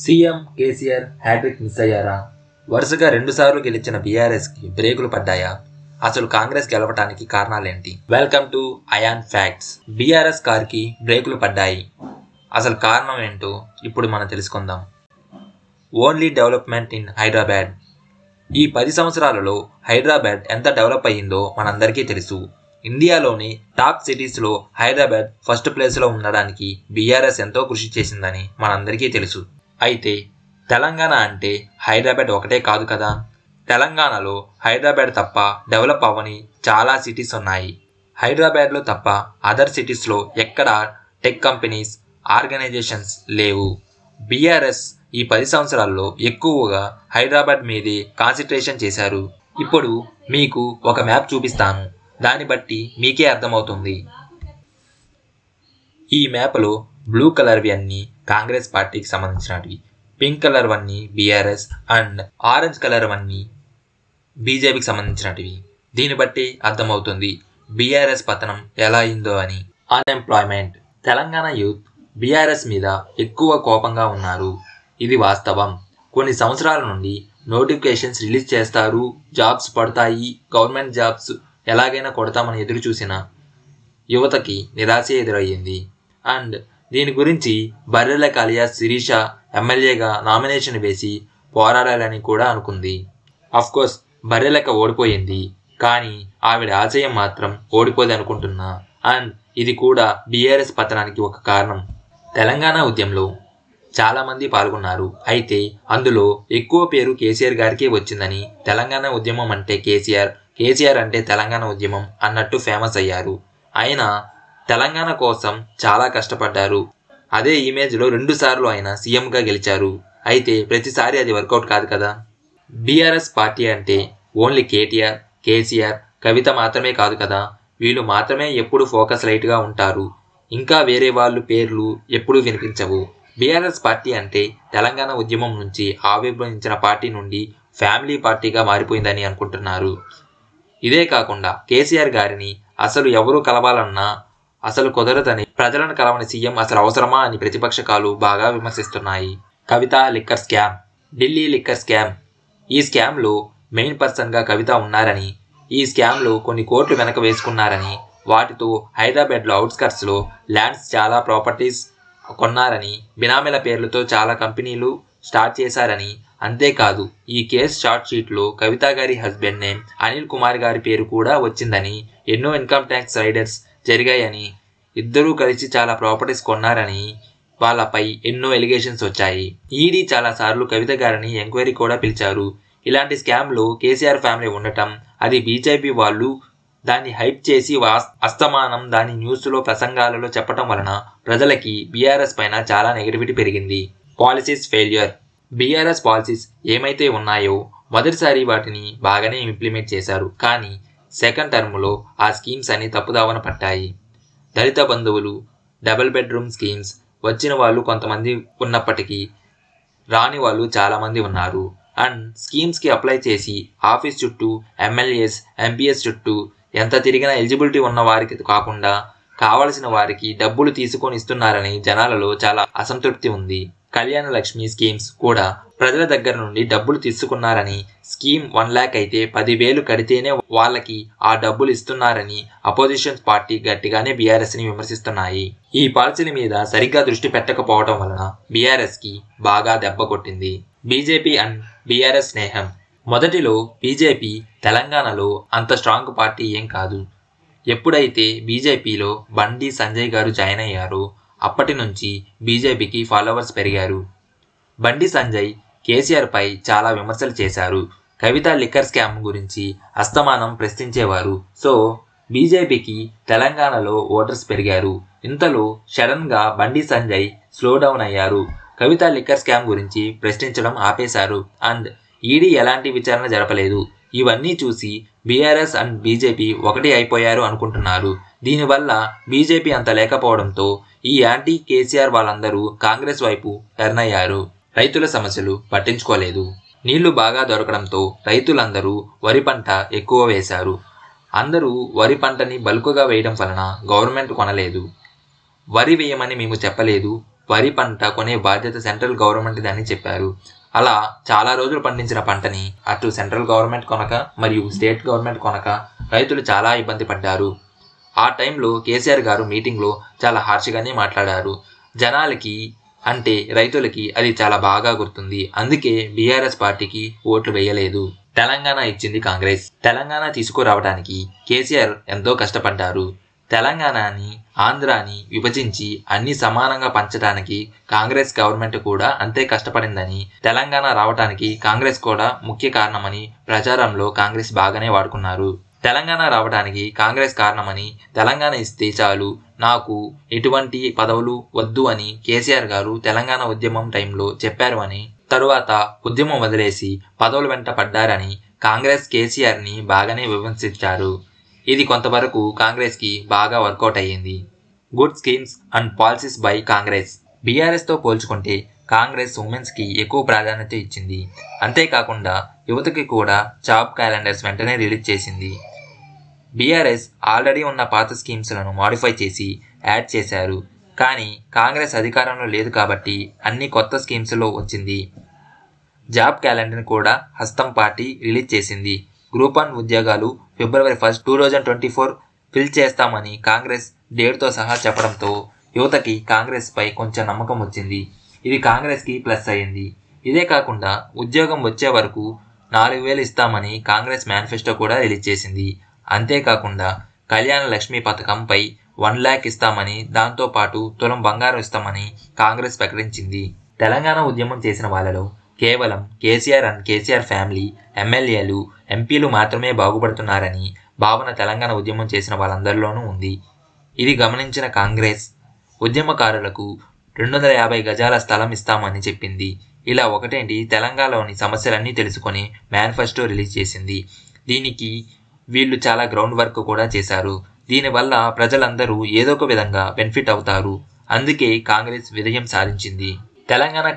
CM KCR hat trick miss అయ్యారా? వరుసగా 2 సార్లు గెలిచిన బీఆర్ఎస్కి బ్రేకులు పడ్డాయా? అసలు కాంగ్రెస్ గెలవటానికి కారణాలేంటి? Welcome to Ayan facts. BRS కార్కి బ్రేకులు పడ్డాయి. అసలు కారణం ఏంటో ఇప్పుడు మనం తెలుసుకుందాం. Only development in Hyderabad. ఈ 10 సంవత్సరాలలో హైదరాబాద్ ఎంత డెవలప్ అయ్యిందో మనందరికీ తెలుసు. ఇండియాలోని టాప్ సిటీస్లో హైదరాబాద్ ఫస్ట్ ప్లేస్లో ఉండడానికి బీఆర్ఎస్ ఎంతో కృషి చేసిందని మనందరికీ తెలుసు. అయితే తెలంగాణ అంటే హైదరాబాద్ ఒకటే కాదు కదా. తెలంగాణలో హైదరాబాద్ తప్ప డెవలప్ అవ్వని చాలా సిటీస్ ఉన్నాయి. హైదరాబాద్లో తప్ప అదర్ సిటీస్లో ఎక్కడ టెక్ కంపెనీస్, ఆర్గనైజేషన్స్ లేవు. బీఆర్ఎస్ ఈ 10 సంవత్సరాల్లో ఎక్కువగా హైదరాబాద్ మీదే కాన్సన్ట్రేషన్ చేశారు. ఇప్పుడు మీకు ఒక మ్యాప్ చూపిస్తాను. దాన్ని బట్టి మీకే అర్థమవుతుంది. ఈ మ్యాప్లో బ్లూ కలర్వి అన్నీ కాంగ్రెస్ పార్టీకి సంబంధించినవి, పింక్ కలర్ వన్నీ బీఆర్ఎస్ అండ్ ఆరెంజ్ కలర్ వన్నీ బీజేపీకి సంబంధించినవి. దీన్ని బట్టి అర్థమవుతుంది బీఆర్ఎస్ పతనం ఎలా అయిందో అని. అన్ఎంప్లాయ్మెంట్. తెలంగాణ యూత్ బీఆర్ఎస్ మీద ఎక్కువ కోపంగా ఉన్నారు. ఇది వాస్తవం. కొన్ని సంవత్సరాల నుండి నోటిఫికేషన్స్ రిలీజ్ చేస్తారు, జాబ్స్ పడతాయి, గవర్నమెంట్ జాబ్స్ ఎలాగైనా కొడతామని ఎదురు చూసిన యువతకి నిరాశ ఎదురయ్యింది. అండ్ దీని గురించి బర్రెలక అలియాస్ శిరీష ఎమ్మెల్యేగా నామినేషన్ వేసి పోరాడాలని కూడా అనుకుంది. అఫ్కోర్స్ బర్రెలక ఓడిపోయింది, కానీ ఆవిడ ఆశయం మాత్రం ఓడిపోదు అనుకుంటున్నా. అండ్ ఇది కూడా బీఆర్ఎస్ పతనానికి ఒక కారణం. తెలంగాణ ఉద్యమంలో చాలామంది పాల్గొన్నారు. అయితే అందులో ఎక్కువ పేరు కేసీఆర్ గారికే వచ్చిందని, తెలంగాణ ఉద్యమం అంటే కేసీఆర్, కేసీఆర్ అంటే తెలంగాణ ఉద్యమం అన్నట్టు ఫేమస్ అయ్యారు. ఆయన తెలంగాణ కోసం చాలా కష్టపడ్డారు. అదే ఇమేజ్లో 2 సార్లు ఆయన సీఎంగా గెలిచారు. అయితే ప్రతిసారి అది వర్కౌట్ కాదు కదా. బీఆర్ఎస్ పార్టీ అంటే ఓన్లీ కేటీఆర్, కేసీఆర్, కవిత మాత్రమే కాదు కదా. వీళ్ళు మాత్రమే ఎప్పుడు ఫోకస్ లైట్గా ఉంటారు. ఇంకా వేరే వాళ్ళు పేర్లు ఎప్పుడూ వినిపించవు. బీఆర్ఎస్ పార్టీ అంటే తెలంగాణ ఉద్యమం నుంచి ఆవిర్భవించిన పార్టీ నుండి ఫ్యామిలీ పార్టీగా మారిపోయిందని అనుకుంటున్నారు. ఇదే కాకుండా కేసీఆర్ గారిని అసలు ఎవరు కలవాలన్నా అసలు కుదరదని, ప్రజలను కలవని సీఎం అసలు అవసరమా అని ప్రతిపక్షాలు బాగా విమర్శిస్తున్నాయి. Kavitha liquor scam. Delhi liquor scam. ఈ స్కామ్లో మెయిన్ పర్సన్గా కవిత ఉన్నారని, ఈ స్కామ్లో కొన్ని కోట్లు వెనక వేసుకున్నారని, వాటితో హైదరాబాద్లో అవుట్స్కట్స్లో ల్యాండ్స్, చాలా ప్రాపర్టీస్ కొన్నారని, బినామీల పేర్లతో చాలా కంపెనీలు స్టార్ట్ చేశారని, అంతేకాదు ఈ కేసు షార్ట్ షీట్లో కవిత గారి హస్బెండ్ నేమ్ అనిల్ కుమార్ గారి పేరు కూడా వచ్చిందని, ఎన్నో ఇన్కమ్ ట్యాక్స్ రైడర్స్ జరిగాయని, ఇద్దరూ కలిసి చాలా ప్రాపర్టీస్ కొన్నారని వాళ్ళపై ఎన్నో ఎలిగేషన్స్ వచ్చాయి. ఈడీ చాలాసార్లు కవిత గారిని ఎంక్వైరీ కూడా పిలిచారు. ఇలాంటి స్కామ్లో కేసీఆర్ ఫ్యామిలీ ఉండటం, అది బీజేపీ వాళ్ళు దాన్ని హైప్ చేసి అస్తమానం దాని న్యూస్లో, ప్రసంగాలలో చెప్పడం వలన ప్రజలకి బీఆర్ఎస్ పైన చాలా నెగటివిటీ పెరిగింది. Policies failure. బీఆర్ఎస్ పాలసీస్ ఏమైతే ఉన్నాయో మొదటిసారి వాటిని బాగానే ఇంప్లిమెంట్ చేశారు, కానీ సెకండ్ టర్మ్లో ఆ స్కీమ్స్ అన్ని తప్పుదావన పట్టాయి. దళిత బంధువులు, డబుల్ బెడ్రూమ్ స్కీమ్స్ వచ్చిన వాళ్ళు కొంతమంది ఉన్నప్పటికీ రాని వాళ్ళు చాలామంది ఉన్నారు. అండ్ స్కీమ్స్కి అప్లై చేసి ఆఫీస్ చుట్టూ, ఎమ్మెల్యేస్, ఎంపీఎస్ చుట్టూ ఎంత తిరిగినా ఎలిజిబిలిటీ ఉన్న వారికి కాకుండా కావలసిన వారికి డబ్బులు తీసుకొని ఇస్తున్నారని జనాలలో చాలా అసంతృప్తి ఉంది. కళ్యాణ లక్ష్మి స్కీమ్స్ కూడా ప్రజల దగ్గర నుండి డబ్బులు తీసుకున్నారని, స్కీమ్ 1 lakh అయితే 10,000 కడితేనే వాళ్ళకి ఆ డబ్బులు ఇస్తున్నారని అపోజిషన్ పార్టీ గట్టిగానే బీఆర్ఎస్ని విమర్శిస్తున్నాయి. ఈ పాలసీల మీద సరిగ్గా దృష్టి పెట్టకపోవడం వలన బీఆర్ఎస్కి బాగా దెబ్బ కొట్టింది. బీజేపీ అండ్ బీఆర్ఎస్ స్నేహం. మొదటిలో బీజేపీ తెలంగాణలో అంత స్ట్రాంగ్ పార్టీ ఏం కాదు. ఎప్పుడైతే బీజేపీలో బండి సంజయ్ గారు జాయిన్ అయ్యారో అప్పటి నుంచి బీజేపీకి ఫాలోవర్స్ పెరిగారు. బండి సంజయ్ కేసీఆర్పై చాలా విమర్శలు చేశారు. కవిత లిక్కర్ స్కామ్ గురించి అస్తమానం ప్రశ్నించేవారు. సో బీజేపీకి తెలంగాణలో ఓటర్స్ పెరిగారు. ఇంతలో సడన్గా బండి సంజయ్ స్లో డౌన్ అయ్యారు. కవిత లిక్కర్ స్కామ్ గురించి ప్రశ్నించడం ఆపేశారు. అండ్ ఈడీ ఎలాంటి విచారణ జరపలేదు. ఇవన్నీ చూసి బీఆర్ఎస్ అండ్ బీజేపీ ఒకటి అయిపోయారు అనుకుంటున్నారు. దీనివల్ల బీజేపీ అంత లేకపోవడంతో ఈ యాంటీ కేసీఆర్ వాళ్ళందరూ కాంగ్రెస్ వైపు టర్న్ అయ్యారు. రైతుల సమస్యలు పట్టించుకోలేదు. నీళ్లు బాగా దొరకడంతో రైతులందరూ వరి పంట ఎక్కువ వేశారు. అందరూ వరి పంటని బల్కుగా వేయడం వలన గవర్నమెంట్ కొనలేదు. వరి వేయమని మేము చెప్పలేదు, వరి పంట కొనే బాధ్యత సెంట్రల్ గవర్నమెంట్ అని చెప్పారు. అలా చాలా రోజులు పండించిన పంటని అటు సెంట్రల్ గవర్నమెంట్ కొనక మరియు స్టేట్ గవర్నమెంట్ కొనక రైతులు చాలా ఇబ్బంది పడ్డారు. ఆ టైంలో కేసీఆర్ గారు మీటింగ్లో చాలా హార్ష్గానే మాట్లాడారు. జనాలకి అంటే రైతులకి అది చాలా బాగా గుర్తుంది. అందుకే బీఆర్ఎస్ పార్టీకి ఓట్లు వేయలేదు. తెలంగాణ ఇచ్చింది కాంగ్రెస్. తెలంగాణ తీసుకురావడానికి కేసీఆర్ ఎంతో కష్టపడ్డారు. తెలంగాణని ఆంధ్రాని విభజించి అన్ని సమానంగా పంచడానికి కాంగ్రెస్ గవర్నమెంట్ కూడా అంతే కష్టపడిందని, తెలంగాణ రావడానికి కాంగ్రెస్ కూడా ముఖ్య కారణమని ప్రచారంలో కాంగ్రెస్ బాగానే వాడుకున్నారు. తెలంగాణ రావడానికి కాంగ్రెస్ కారణమని, తెలంగాణ ఇస్తే చాలు నాకు ఎటువంటి పదవులు వద్దు అని కేసీఆర్ గారు తెలంగాణ ఉద్యమం టైంలో చెప్పారు అని, తరువాత ఉద్యమం వదిలేసి పదవుల వెంట పడ్డారని కాంగ్రెస్ కేసీఆర్ని బాగానే విమర్శించారు. ఇది కొంతవరకు కాంగ్రెస్కి బాగా వర్కౌట్ అయ్యింది. Good schemes and policies by Congress. బీఆర్ఎస్తో పోల్చుకుంటే కాంగ్రెస్ ఉమెన్స్కి ఎక్కువ ప్రాధాన్యత ఇచ్చింది. అంతేకాకుండా యువతకి కూడా జాబ్ క్యాలెండర్స్ వెంటనే రిలీజ్ చేసింది. బీఆర్ఎస్ ఆల్రెడీ ఉన్న పాత స్కీమ్స్లను మాడిఫై చేసి యాడ్ చేశారు. కానీ కాంగ్రెస్ అధికారంలో లేదు కాబట్టి అన్ని కొత్త స్కీమ్స్లో వచ్చింది. జాబ్ క్యాలెండర్ని కూడా హస్తం పార్టీ రిలీజ్ చేసింది. గ్రూప్ 1 ఉద్యోగాలు February 1, 2024 ఫిల్ చేస్తామని కాంగ్రెస్ డేట్తో సహా చెప్పడంతో యువతకి కాంగ్రెస్పై కొంచెం నమ్మకం వచ్చింది. ఇది కాంగ్రెస్కి ప్లస్ అయింది. ఇదే కాకుండా ఉద్యోగం వచ్చే వరకు 4,000 ఇస్తామని కాంగ్రెస్ మేనిఫెస్టో కూడా రిలీజ్ చేసింది. అంతేకాకుండా కళ్యాణ లక్ష్మి పథకంపై 1 lakh ఇస్తామని, దాంతోపాటు తులం బంగారం ఇస్తామని కాంగ్రెస్ ప్రకటించింది. తెలంగాణ ఉద్యమం చేసిన వాళ్ళలో కేవలం కేసీఆర్ అండ్ కేసీఆర్ ఫ్యామిలీ, ఎమ్మెల్యేలు, ఎంపీలు మాత్రమే బాగుపడుతున్నారని భావన తెలంగాణ ఉద్యమం చేసిన వాళ్ళందరిలోనూ ఉంది. ఇది గమనించిన కాంగ్రెస్ ఉద్యమకారులకు 250 గజాల స్థలం ఇస్తామని చెప్పింది. ఇలా ఒకటేంటి, తెలంగాణలోని సమస్యలన్నీ తెలుసుకొని మేనిఫెస్టో రిలీజ్ చేసింది. దీనికి వీళ్ళు చాలా గ్రౌండ్ వర్క్ కూడా చేశారు. దీనివల్ల ప్రజలందరూ ఏదో ఒక విధంగా బెనిఫిట్ అవుతారు. అందుకే కాంగ్రెస్ విజయం సాధించింది. తెలంగాణ